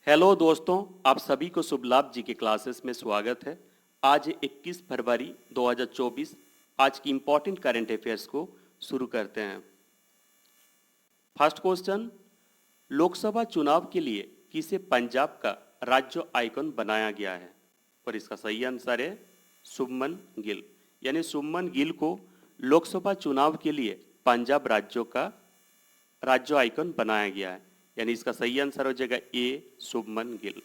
Hello दोस्तों, आप सभी को शुभ लाभ जी के क्लासेस में स्वागत है। आज 21 फरवरी 2024। आज की इंपॉर्टेंट करंट अफेयर्स को शुरू करते हैं। फर्स्ट क्वेश्चन, लोकसभा चुनाव के लिए किसे पंजाब का राज्य आइकन बनाया गया है? और इसका सही आंसर है शुभमन गिल। यानी शुभमन गिल को लोकसभा चुनाव के लिए पंजाब राज्यों का राज्य आइकन बनाया गया है। यानी इसका सही आंसर हो जाएगा ए शुभमन गिल।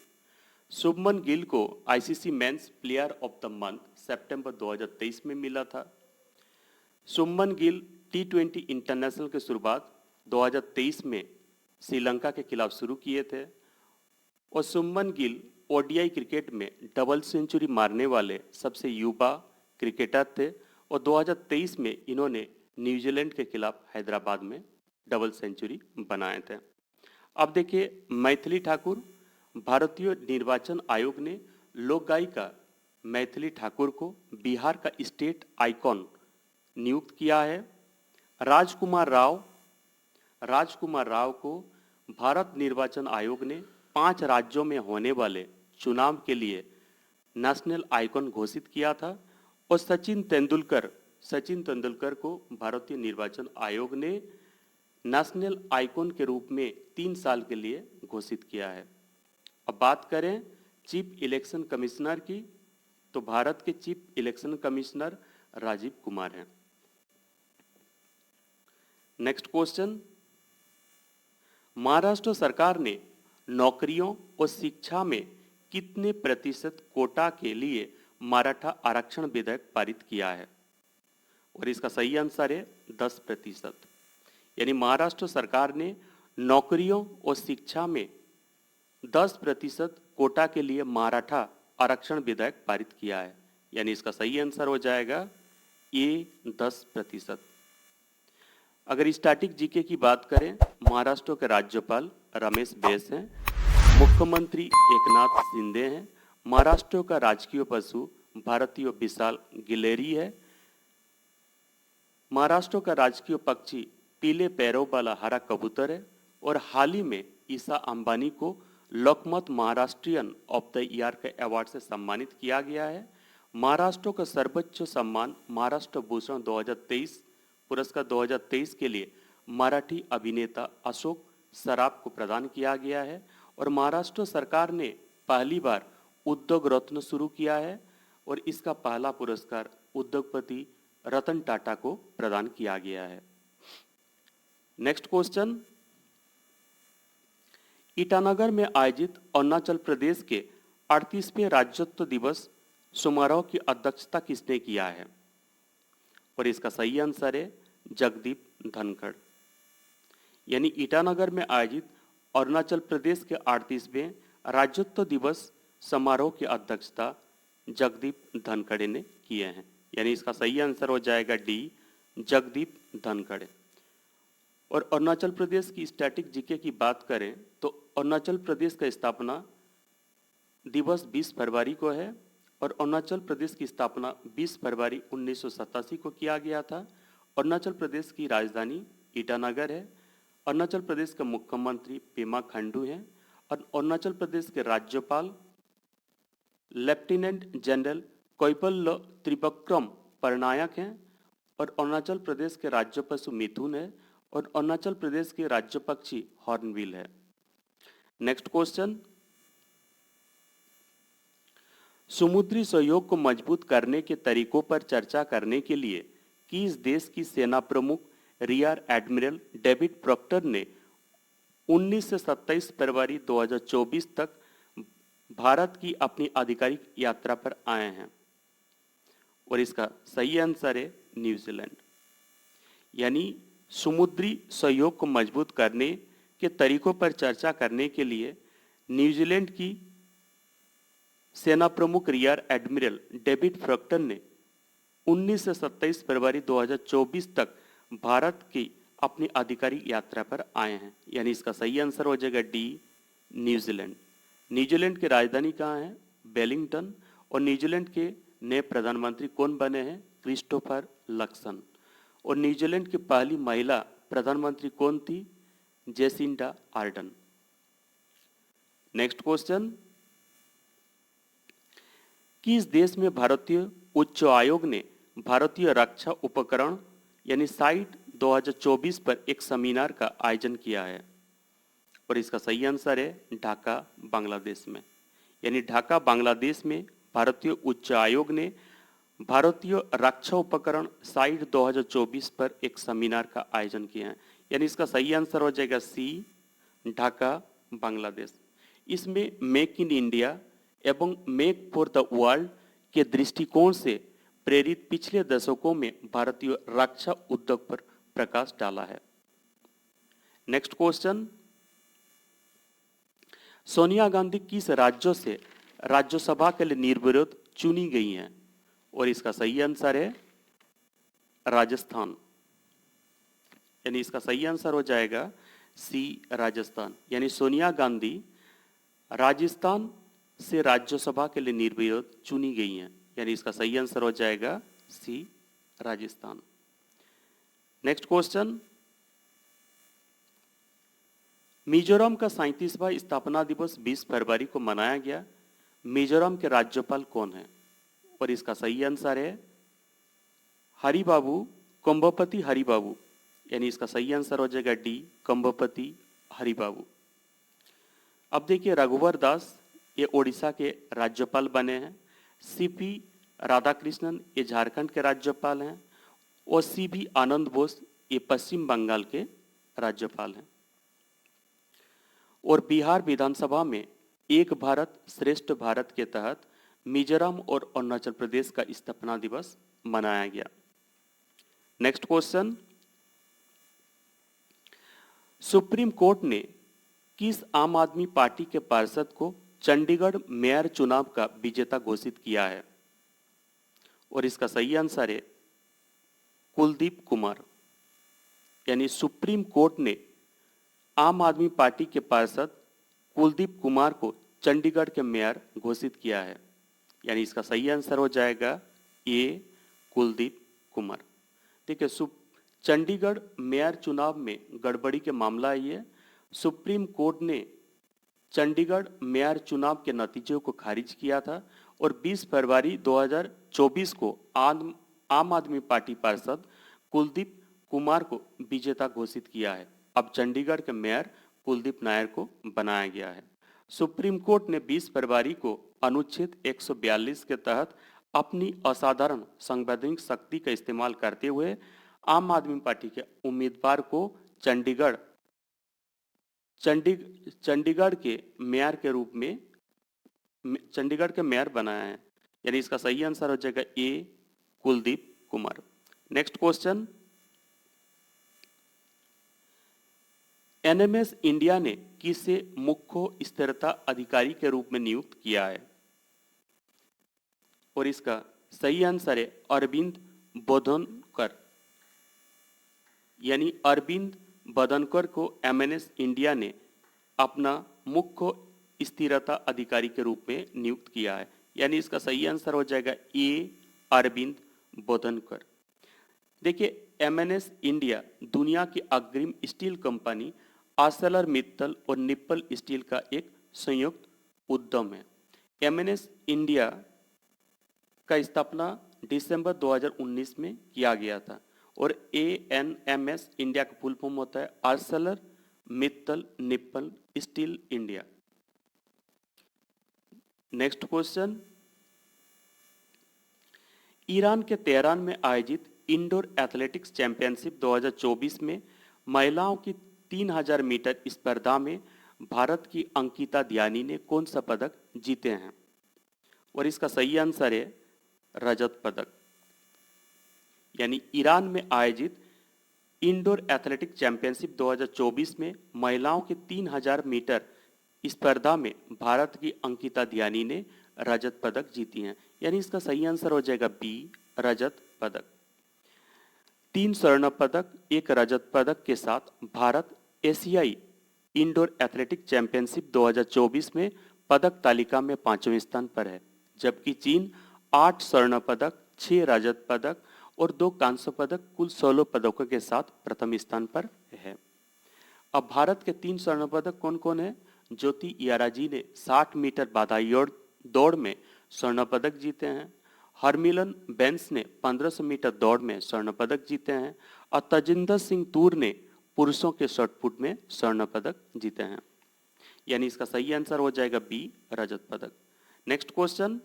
शुभमन गिल को ICC men's player of the month सितंबर 2023 में मिला था। शुभमन गिल टी20 इंटरनेशनल की शुरुआत 2023 में श्रीलंका के खिलाफ शुरू किए थे और शुभमन गिल ओडीआई क्रिकेट में डबल सेंचुरी मारने वाले सबसे युवा क्रिकेटर थे और 2023 में इन्होंने न्यूजीलैंड के खिलाफ हैदराबाद में डबल सेंचुरी बनाए थे। अब देखिए, मैथिली ठाकुर, भारतीय निर्वाचन आयोग ने लोक गायिका मैथिली ठाकुर को बिहार का स्टेट आइकॉन नियुक्त किया है। राजकुमार राव को भारत निर्वाचन आयोग ने 5 राज्यों में होने वाले चुनाव के लिए नेशनल आइकॉन घोषित किया था और सचिन तेंदुलकर को भारतीय निर्वाचन आयोग ने नेशनल आइकॉन के रूप में 3 साल के लिए घोषित किया है। अब बात करें चीफ इलेक्शन कमिश्नर की, तो भारत के chief election commissioner Rajiv Kumar हैं। नेक्स्ट क्वेश्चन, महाराष्ट्र सरकार ने नौकरियों और शिक्षा में कितने प्रतिशत कोटा के लिए मराठा आरक्षण विधेयक पारित किया है? और इसका सही आंसर है 10%। यानी महाराष्ट्र सरकार ने नौकरियों और शिक्षा में 10% कोटा के लिए मराठा आरक्षण विधेयक पारित किया है। यानी इसका सही आंसर हो जाएगा ए 10%। अगर स्टैटिक जीके की बात करें, महाराष्ट्र के राज्यपाल रमेश बैस हैं, मुख्यमंत्री एकनाथ शिंदे हैं, महाराष्ट्र का राजकीय पशु भारतीय विशाल गिलहरी है, महाराष्ट्र का राजकीय पक्षी पीले पैरों वाला हरा कबूतर है और हाल ही में ईशा अंबानी को लोकमत महाराष्ट्रियन ऑफ द ईयर के अवार्ड से सम्मानित किया गया है। महाराष्ट्र का सर्वोच्च सम्मान महाराष्ट्र भूषण 2023 पुरस्कार 2023 के लिए मराठी अभिनेता अशोक सराफ को प्रदान किया गया है और महाराष्ट्र सरकार ने पहली बार उद्योग रत्न शुरू किया है और इसका पहला पुरस्कार उद्योगपति रतन टाटा को प्रदान किया गया है। नेक्स्ट क्वेश्चन, ईटानगर में आयोजित अरुणाचल प्रदेश के 38वें राज्योत्सव दिवस समारोह की अध्यक्षता किसने किया है? और इसका सही आंसर है जगदीप धनखड़। यानी ईटानगर में आयोजित अरुणाचल प्रदेश के 38वें राज्योत्सव दिवस समारोह की अध्यक्षता जगदीप धनखड़ ने किए हैं। यानी इसका सही आंसर हो जाएगा डी जगदीप धनखड़। और अरुणाचल प्रदेश की स्टैटिक जीके की बात करें तो अरुणाचल प्रदेश का स्थापना दिवस 20 फरवरी को है और अरुणाचल प्रदेश की स्थापना 20 फरवरी 1987 को किया गया था। अरुणाचल प्रदेश की राजधानी ईटानगर है। अरुणाचल प्रदेश का मुख्यमंत्री पेमा खांडू हैं और अरुणाचल प्रदेश के राज्यपाल लेफ्टिनेंट जनरल कोइपल्ल त्रिविक्रम परनायक हैं और अरुणाचल प्रदेश के राज्य पशु मिथुन है और अरुणाचल प्रदेश के राज्य पक्षी हॉर्नबिल है। नेक्स्ट क्वेश्चन, समुद्री सहयोग को मजबूत करने के तरीकों पर चर्चा करने के लिए किस देश की सेना प्रमुख रियर एडमिरल डेविड प्रोक्टर ने 19 से 27 फरवरी 2024 तक भारत की अपनी आधिकारिक यात्रा पर आए हैं? और इसका सही आंसर है न्यूजीलैंड। यानी समुद्री सहयोग को मजबूत करने के तरीकों पर चर्चा करने के लिए न्यूजीलैंड की सेना प्रमुख रियर एडमिरल डेविड प्रोक्टर ने 19 से 27 फरवरी 2024 तक भारत की अपनी आधिकारिक यात्रा पर आए हैं। यानी इसका सही आंसर हो जाएगा डी न्यूजीलैंड। न्यूजीलैंड की राजधानी कहाँ है? वेलिंगटन। और न्यूजीलैंड के नए प्रधानमंत्री कौन बने हैं? Christopher Luxon. और न्यूजीलैंड की पहली महिला प्रधानमंत्री कौन थी? Jacinda Ardern. नेक्स्ट क्वेश्चन, किस देश में भारतीय उच्च आयोग ने भारतीय रक्षा उपकरण यानी साइट 2024 पर एक सेमिनार का आयोजन किया है? और इसका सही आंसर है ढाका, बांग्लादेश में। यानी ढाका, बांग्लादेश में भारतीय उच्च आयोग ने भारतीय रक्षा उपकरण साइट 2024 पर एक सेमिनार का आयोजन किया है। यानी इसका सही आंसर हो जाएगा सी, ढाका, बांग्लादेश। इसमें मेक इन इंडिया एवं मेक फॉर द वर्ल्ड के दृष्टिकोण से प्रेरित पिछले दशकों में भारतीय रक्षा उद्योग पर प्रकाश डाला है। नेक्स्ट क्वेश्चन, सोनिया गांधी किस राज्यों से राज्यसभा के लिए निर्विरोध चुनी गई हैं? और इसका सही आंसर है राजस्थान। यानी इसका सही आंसर हो जाएगा सी, राजस्थान। यानी सोनिया गांधी राजस्थान से राज्यसभा के लिए निर्विरोध चुनी गई हैं। यानी इसका सही आंसर हो जाएगा सी, राजस्थान। नेक्स्ट क्वेश्चन, मिजोरम का 37वां स्थापना दिवस 20 फरवरी को मनाया गया। मिजोरम के राज्यपाल कौन है? और इसका सही आंसर है हरिबाबू, कंबोपति हरिबाबू। यानी इसका सही आंसर हो जाएगा डी, कंबोपति हरिबाबू। अब देखिए, रघुवर दास ये ओडिशा के राज्यपाल बने हैं। सीपी राधाकृष्णन ये झारखंड के राज्यपाल हैं। और सीबी आनंद बोस ये पश्चिम बंगाल के राज्यपाल हैं। और बिहार विधानसभा में एक भारत श्रेष्ठ भारत के तहत मिजोरम और अरुणाचल प्रदेश का स्थापना दिवस मनाया गया। नेक्स्ट क्वेश्चन, सुप्रीम कोर्ट ने किस आम आदमी पार्टी के पार्षद को चंडीगढ़ मेयर चुनाव का विजेता घोषित किया है? और इसका सही आंसर है कुलदीप कुमार। यानी सुप्रीम कोर्ट ने आम आदमी पार्टी के पार्षद कुलदीप कुमार को चंडीगढ़ के मेयर घोषित किया है। यानी इसका सही आंसर हो जाएगा ए, कुलदीप कुमार। देखिए, चंडीगढ़ मेयर चुनाव में गड़बड़ी के मामला ये सुप्रीम कोर्ट ने चंडीगढ़ मेयर चुनाव के नतीजों को खारिज किया था और 20 फरवरी 2024 को आम आदमी पार्टी पार्षद कुलदीप कुमार को विजेता घोषित किया है। अब चंडीगढ़ के मेयर कुलदीप नायर को बनाया गया है। सुप्रीम कोर्ट ने 20 फरवरी को अनुच्छेद 142 के तहत अपनी असाधारण संवैधानिक शक्ति का इस्तेमाल करते हुए आम आदमी पार्टी के उम्मीदवार को चंडीगढ़ के मेयर के रूप में चंडीगढ़ के मेयर बनाया है। यानी इसका सही आंसर हो जाएगा A, Kuldeep Kumar. Next question, NMS India ने किसे मुख्य स्थिरता अधिकारी के रूप में नियुक्त किया है? और इसका सही आंसर है अरविंद बोधनकर। यानी अरविंद बदनकर को एमएनएस इंडिया ने अपना मुख्य स्थिरता अधिकारी के रूप में नियुक्त किया है। यानी इसका सही आंसर हो जाएगा ए, अरविंद बोधनकर। देखिए, एमएनएस इंडिया दुनिया की अग्रिम स्टील कंपनी आर्सेलर मित्तल और निप्पल स्टील का एक संयुक्त उद्यम है। एमएनएस इंडिया का स्थापना दिसंबर 2019 में किया गया था और एएनएमएस इंडिया का फुल फॉर्म होता है Arcelor Mittal nipple steel India. Next question, Iran के तेहरान में आयोजित इंडोर एथलेटिक्स चैंपियनशिप 2024 में महिलाओं की 3000 मीटर स्पर्धा में भारत की अंकिता ध्यानी ने कौन सा पदक जीते हैं? और इसका सही आंसर है रजत पदक। यानी ईरान में आयोजित इंडोर एथलेटिक्स चैंपियनशिप 2024 में महिलाओं के 3000 मीटर स्पर्धा में भारत की अंकिता ध्यानी ने रजत पदक जीती हैं। यानी इसका सही आंसर हो जाएगा बी, रजत पदक। 3 स्वर्ण पदक, 1 रजत पदक के साथ भारत एशियाई इंडोर एथलेटिक्स चैंपियनशिप 2024 में पदक तालिका में 5वें स्थान पर है, जबकि चीन 8 स्वर्ण पदक, 6 रजत पदक और 2 कांस्य पदक कुल 16 पदकों के साथ प्रथम स्थान पर है। अब भारत के 3 स्वर्ण पदक कौन कौन है? ज्योति याराजी ने 60 मीटर बाधा दौड़ में स्वर्ण पदक जीते हैं। हरमिलन बेंस ने 1500 मीटर दौड़ में स्वर्ण पदक जीते हैं और तजिंदर सिंह तूर ने पुरुषों के शॉटपुट में स्वर्ण पदक जीते हैं। यानी इसका सही आंसर हो जाएगा बी, रजत पदक। नेक्स्ट क्वेश्चन,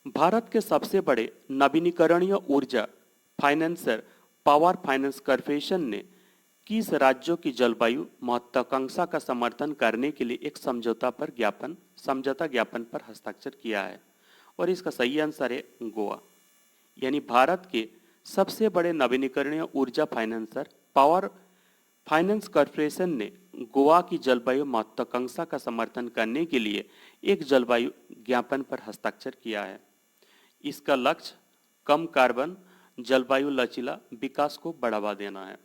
भारत के सबसे बड़े नवीनीकरणीय ऊर्जा फाइनेंसर पावर फाइनेंस कॉर्पोरेशन ने किस राज्यों की जलवायु महत्वाकांक्षा का समर्थन करने के लिए एक समझौता ज्ञापन पर हस्ताक्षर किया है? और इसका सही आंसर है गोवा। यानी भारत के सबसे बड़े नवीनीकरणीय ऊर्जा फाइनेंसर पावर फाइनेंस कॉर्पोरेशन ने गोवा की जलवायु महत्वाकांक्षा का समर्थन करने के लिए एक जलवायु ज्ञापन पर हस्ताक्षर किया है। इसका लक्ष्य कम कार्बन जलवायु लचीला विकास को बढ़ावा देना है।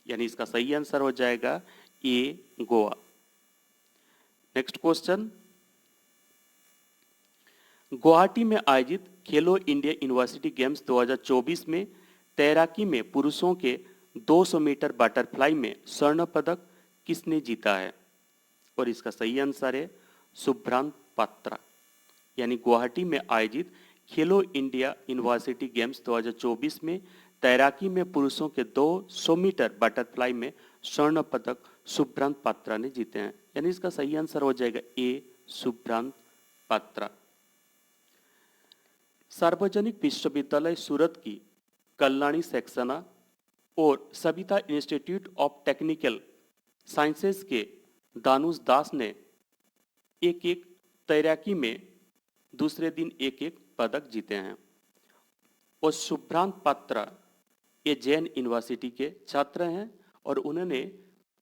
यानी इसका सही आंसर हो जाएगा ए, गोवा। नेक्स्ट क्वेश्चन, गुवाहाटी में आयोजित खेलो इंडिया यूनिवर्सिटी गेम्स 2024 में तैराकी में पुरुषों के 200 मीटर बटरफ्लाई में स्वर्ण पदक किसने जीता है? और इसका सही आंसर है सुभ्रांत पात्रा। यानी गुवाहाटी में आयोजित खेलो इंडिया यूनिवर्सिटी गेम्स 2024 में तैराकी में पुरुषों के 200 मीटर बटरफ्लाई में स्वर्ण पदक सुभ्रांत पात्रा ने जीते हैं। यानी इसका सही आंसर हो जाएगा ए, सुभ्रांत पात्रा। सार्वजनिक विश्वविद्यालय सूरत की कल्याणी सक्सेना और Savita institute of technical sciences के दानुष दास ने एक तैराकी में दूसरे दिन एक पदक जीते हैं। और सुभ्रांत पात्रा ये जैन यूनिवर्सिटी के छात्र हैं और उन्होंने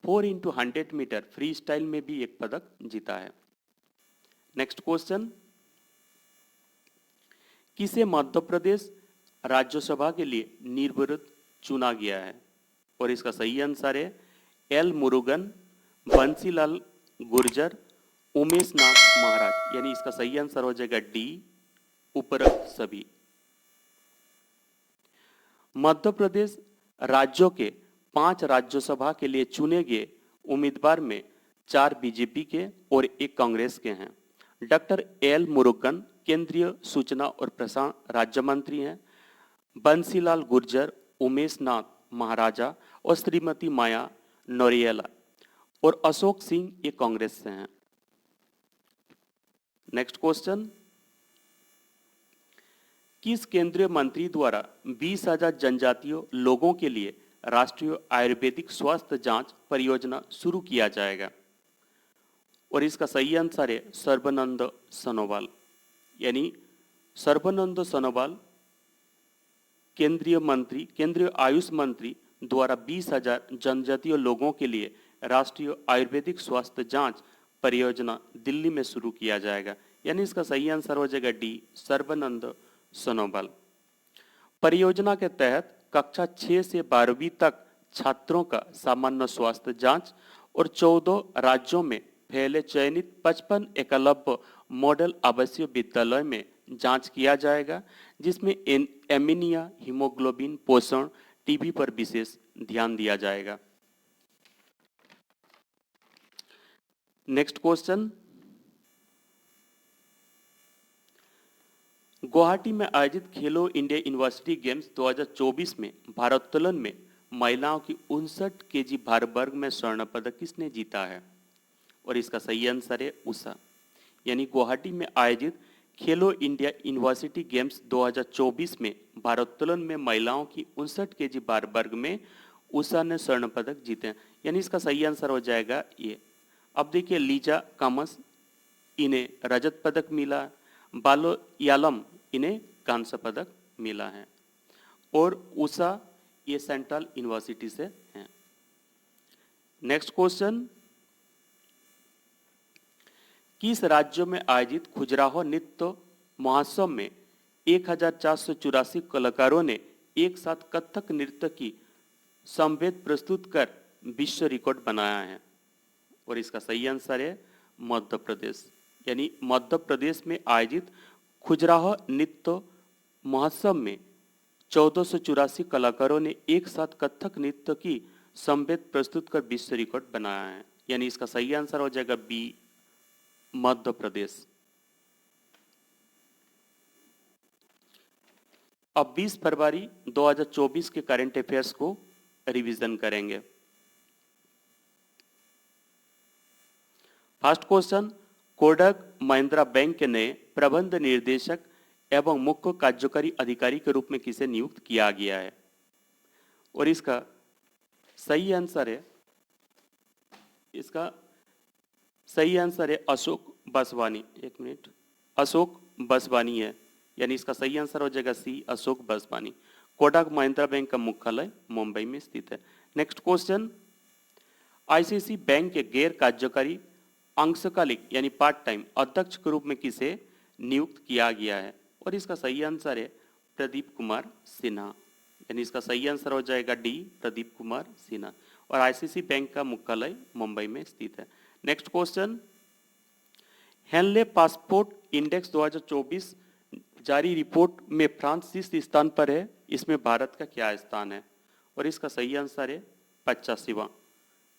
4x100 मीटर फ्री स्टाइल में भी एक पदक जीता है। नेक्स्ट क्वेश्चन, किसे मध्य प्रदेश राज्यसभा के लिए निर्विरोध चुना गया है? और इसका सही आंसर है एल मुरुगन, बंसीलाल गुर्जर, उमेश नाथ महाराज। यानी इसका सही आंसर हो जाएगा डी, उपरोक्त सभी। मध्य प्रदेश राज्यों के 5 राज्यसभा के लिए चुने गए उम्मीदवार में 4 बीजेपी के और 1 कांग्रेस के हैं। डॉक्टर एल मुरुगन केंद्रीय सूचना और प्रसारण राज्य मंत्री हैं। बंसीलाल गुर्जर, उमेश नाथ महाराजा और श्रीमती माया नौरियाला और अशोक सिंह ये कांग्रेस से हैं। नेक्स्ट क्वेश्चन, किस केंद्रीय मंत्री द्वारा 20,000 जनजातीय लोगों के लिए राष्ट्रीय आयुर्वेदिक स्वास्थ्य जांच परियोजना शुरू किया जाएगा? और इसका सही आंसर है सर्बानंद सोनोवाल। यानी सर्बानंद सोनोवाल केंद्रीय आयुष मंत्री द्वारा 20,000 जनजातीय लोगों के लिए राष्ट्रीय आयुर्वेदिक स्वास्थ्य जांच परियोजना दिल्ली में शुरू किया जाएगा। यानी इसका सही आंसर हो जाएगा डी, सर्बानंद सोनोवाल। परियोजना के तहत कक्षा 6 से 12वीं तक छात्रों का सामान्य स्वास्थ्य जांच और 14 राज्यों में फैले चयनित 55 एकलव्य मॉडल आवासीय विद्यालय में जांच किया जाएगा, जिसमें एनीमिया, हीमोग्लोबिन, पोषण, टीबी पर विशेष ध्यान दिया जाएगा। नेक्स्ट क्वेश्चन, गुवाहाटी में आयोजित खेलो इंडिया यूनिवर्सिटी गेम्स 2024 में भारोत्तोलन में महिलाओं की 59 केजी भार वर्ग में स्वर्ण पदक किसने जीता है? और इसका सही आंसर है उषा। यानी गुवाहाटी में आयोजित खेलो इंडिया यूनिवर्सिटी गेम्स 2024 में भारोत्तोलन में महिलाओं की 59 केजी भार वर्ग में उषा ने स्वर्ण पदक जीते हैं। यानी इसका सही आंसर हो जाएगा ये। अब देखिए, लीजा कामस इन्हें रजत पदक मिला, बालो यालम इन्हें कांस्य पदक मिला है और उषा ये सेंट्रल यूनिवर्सिटी से हैं। नेक्स्ट क्वेश्चन, किस राज्य में आयोजित खजुराहो नृत्य महोत्सव में 1484 कलाकारों ने एक साथ कथक नृत्य की समवेत प्रस्तुत कर विश्व रिकॉर्ड बनाया है? और इसका सही आंसर है मध्य प्रदेश। यानी मध्य प्रदेश में आयोजित खजुराहो नृत्य महोत्सव में 1484 कलाकारों ने एक साथ कथक नृत्य की संवेद प्रस्तुत कर विश्व रिकॉर्ड बनाया है, यानी इसका सही आंसर हो जाएगा बी, मध्य प्रदेश। अब 20 फरवरी 2024 के करंट अफेयर्स को रिवीजन करेंगे। First question, Kotak Mahindra bank के नए प्रबंध निर्देशक एवं मुख्य कार्यकारी अधिकारी के रूप में किसे नियुक्त किया गया है? और इसका सही आंसर है, इसका सही आंसर है अशोक बसवानी। एक मिनट, अशोक बसवानी है, यानी इसका सही आंसर हो जाएगा सी, अशोक बसवानी। कोटक महिंद्रा बैंक का मुख्यालय मुंबई में स्थित है। नेक्स्ट क्वेश्चन, आईसीआईसी बैंक के गैर कार्यकारी अंशकालिक यानी पार्ट टाइम अध्यक्ष के रूप में किसे नियुक्त किया गया है? और इसका सही आंसर है प्रदीप कुमार सिन्हा, यानी इसका सही आंसर हो जाएगा डी, प्रदीप कुमार सिन्हा। और आईसीआईसी बैंक का मुख्यालय मुंबई में स्थित है। Next question, Henley passport index 2024 जारी रिपोर्ट में फ्रांस किस स्थान पर है? इसमें भारत का क्या स्थान है? और इसका सही आंसर है 85वां,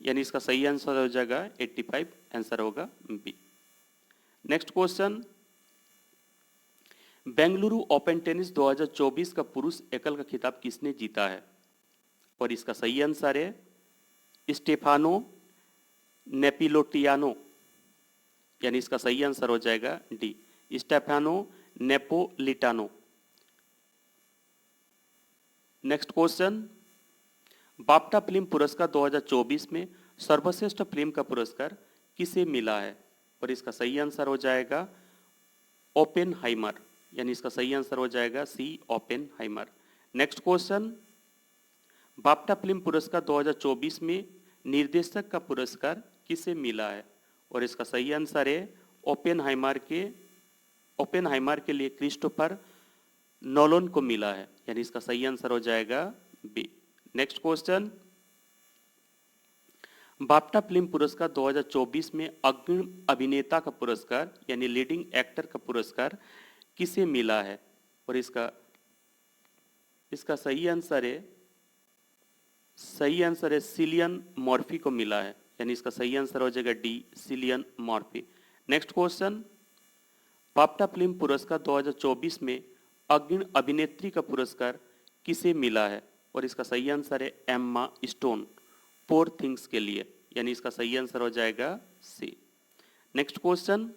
यानी इसका सही आंसर हो जाएगा 85, आंसर होगा B. Next question, Bengaluru open tennis 2024 का पुरुष एकल का खिताब किसने जीता है? और इसका सही आंसर है स्टेफानो नेपिलोटियानो, यानी इसका सही आंसर हो जाएगा D, Stefano Napolitano. Next question, BAFTA film पुरस्कार 2024 में सर्वश्रेष्ठ फिल्म का पुरस्कार किसे मिला है? और इसका सही आंसर हो जाएगा ओपेनहाइमर, यानी इसका सही आंसर हो जाएगा C, Oppenheimer. Next question, BAFTA film पुरस्कार 2024 में निर्देशक का पुरस्कार किसे मिला है? और इसका सही आंसर है ओपेनहाइमर के लिए क्रिस्टोफर नोलन को मिला है, यानी इसका सही आंसर हो जाएगा B. Next question, BAFTA film पुरस्कार 2024 में अग्रणी अभिनेता का पुरस्कार यानी लीडिंग एक्टर का पुरस्कार किसे मिला है? और इसका सही आंसर है सिलियन मॉर्फी को मिला है, यानी इसका सही आंसर हो जाएगा D, Cillian Murphy. Next question, BAFTA film पुरस्कार 2024 में अग्रणी अभिनेत्री का पुरस्कार किसे मिला है? और इसका सही आंसर है एम्मा स्टोन, पोर थिंग्स के लिए, यानी इसका सही आंसर हो जाएगा सी। नेक्स्ट क्वेश्चन,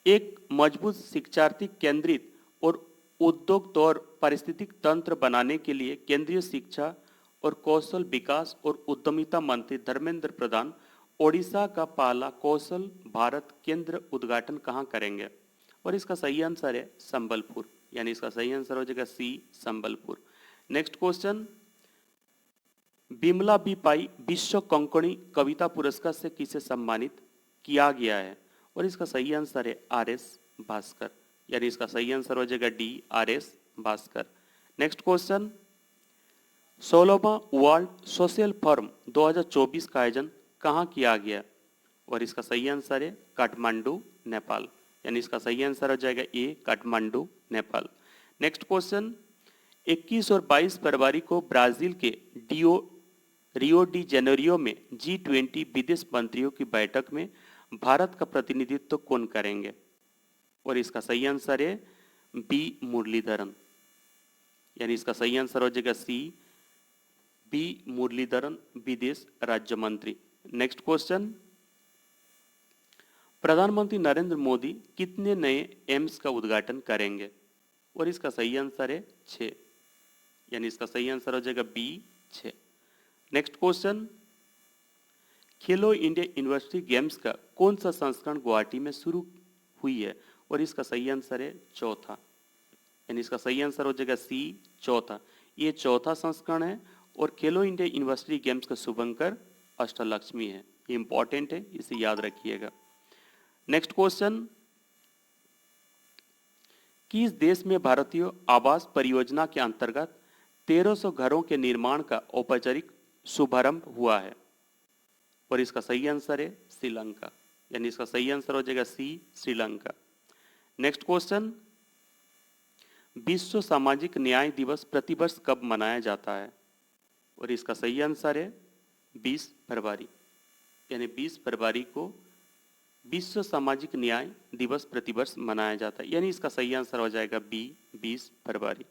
एक मजबूत शिक्षार्थी केंद्रित और उद्योग और पारिस्थितिक तंत्र बनाने के लिए केंद्रीय शिक्षा और कौशल विकास और उद्यमिता मंत्री धर्मेंद्र प्रधान ओडिशा का पहला कौशल भारत केंद्र उद्घाटन कहाँ करेंगे? और इसका सही आंसर है संबलपुर, यानी इसका सही आंसर हो जाएगा C, Sambalpur. Next question, Bimla B Pai विश्व कोंकणी कविता पुरस्कार से किसे सम्मानित किया गया है? और इसका सही आंसर है आर.एस. भास्कर, यानी इसका सही आंसर हो जाएगा D, R S. Bhaskar. Next question, 16वां वर्ल्ड सोशल फोरम 2024 का आयोजन कहाँ किया गया? और इसका सही आंसर है काठमांडू, नेपाल, यानी इसका सही आंसर हो जाएगा ए, काठमांडू, नेपाल। नेक्स्ट क्वेश्चन, 21 और 22 फरवरी को ब्राजील के रियो डी जेनेरियो में G20 विदेश मंत्रियों की बैठक में भारत का प्रतिनिधित्व कौन करेंगे? और इसका सही आंसर है बी, मुरलीधरन, यानी इसका सही आंसर हो जाएगा सी, बी, मुरलीधरन, विदेश राज्य मंत्री। नेक्स्ट क्वेश्चन, प्रधानमंत्री नरेंद्र मोदी कितने नए एम्स का उद्घाटन करेंगे? और इसका सही आंसर है 6, यानी इसका सही आंसर हो जाएगा बी, 6। नेक्स्ट क्वेश्चन, खेलो इंडिया यूनिवर्सिटी गेम्स का कौन सा संस्करण गुवाहाटी में शुरू हुई है? और इसका सही आंसर है चौथा, यानी इसका सही आंसर हो जाएगा सी, चौथा। ये चौथा संस्करण है और खेलो इंडिया यूनिवर्सिटी गेम्स का शुभंकर अष्टलक्ष्मी है, ये इंपॉर्टेंट है, इसे याद रखिएगा। नेक्स्ट क्वेश्चन, किस देश में भारतीय आवास परियोजना के अंतर्गत 1300 घरों के निर्माण का औपचारिक शुभारंभ हुआ है? और इसका सही आंसर है श्रीलंका, यानी इसका सही आंसर हो जाएगा सी, श्रीलंका। नेक्स्ट क्वेश्चन, विश्व सामाजिक न्याय दिवस प्रतिवर्ष कब मनाया जाता है? और इसका सही आंसर है 20 फरवरी, यानी 20 फरवरी को विश्व सामाजिक न्याय दिवस प्रतिवर्ष मनाया जाता है, यानी इसका सही आंसर हो जाएगा बी 20 फरवरी।